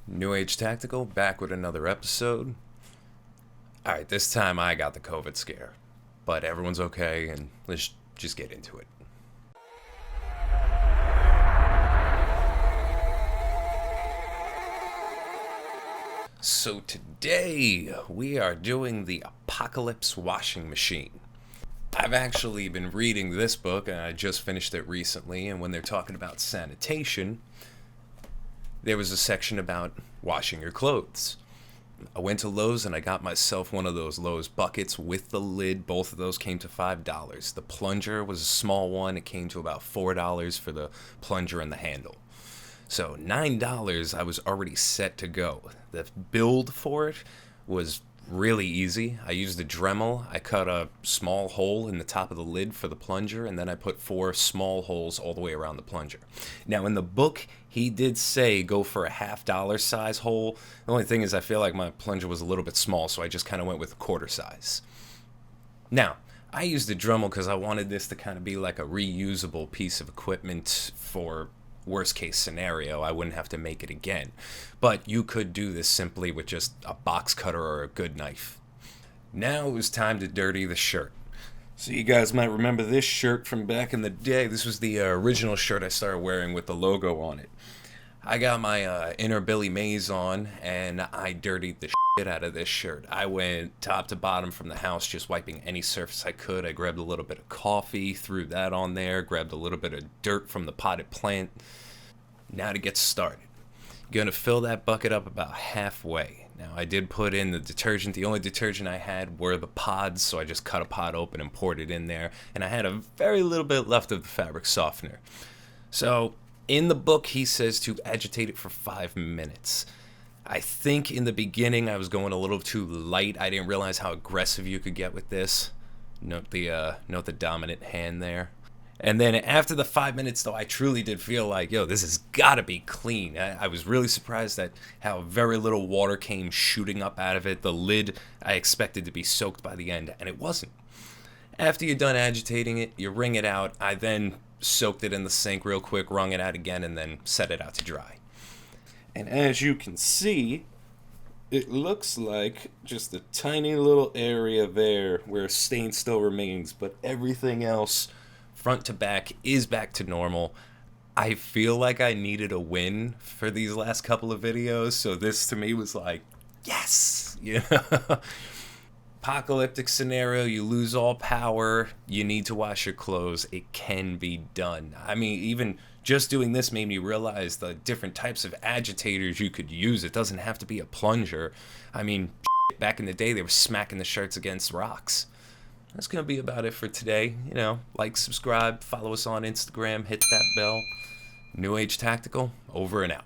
New Age Tactical, back with another episode. Alright, this time I got the COVID scare. But everyone's okay, and let's just get into it. So today, we are doing the Apocalypse Washing Machine. I've actually been reading this book, and I just finished it recently, and when they're talking about sanitation, there was a section about washing your clothes. I went to Lowe's and I got myself one of those Lowe's buckets with the lid. Both of those came to $5. The plunger was a small one. It came to about $4 for the plunger and the handle. So $9, I was already set to go. The build for it was really easy. I used a Dremel. I cut a small hole in the top of the lid for the plunger, and then I put 4 small holes all the way around the plunger. Now, in the book, he did say go for a $50 size hole. The only thing is I feel like my plunger was a little bit small, so I just kind of went with a quarter size. Now, I used the Dremel because I wanted this to kind of be like a reusable piece of equipment for worst case scenario. I wouldn't have to make it again. But you could do this simply with just a box cutter or a good knife. Now it was time to dirty the shirt. So you guys might remember this shirt from back in the day. This was the original shirt I started wearing with the logo on it. I got my inner Billy Mays on, and I dirtied the shit out of this shirt. I went top to bottom from the house, just wiping any surface I could. I grabbed a little bit of coffee, threw that on there, grabbed a little bit of dirt from the potted plant. Now to get started. You're going to fill that bucket up about halfway. Now, I did put in the detergent. The only detergent I had were the pods, so I just cut a pod open and poured it in there. And I had a very little bit left of the fabric softener. So, in the book, he says to agitate it for 5 minutes. I think in the beginning I was going a little too light. I didn't realize how aggressive you could get with this. Note the dominant hand there. And then after the 5 minutes, though, I truly did feel like, this has got to be clean. I was really surprised at how very little water came shooting up out of it. The lid, I expected to be soaked by the end, and it wasn't. After you're done agitating it, you wring it out. I then soaked it in the sink real quick, wrung it out again, and then set it out to dry. And as you can see, it looks like just a tiny little area there where stain still remains, but everything else, front to back, is back to normal. I feel like I needed a win for these last couple of videos, so this to me was like, yes! Apocalyptic scenario, you lose all power, you need to wash your clothes, it can be done. I mean, even just doing this made me realize the different types of agitators you could use. It doesn't have to be a plunger. I mean, back in the day, they were smacking the shirts against rocks. That's going to be about it for today. Like, subscribe, follow us on Instagram, hit that bell. New Age Tactical, over and out.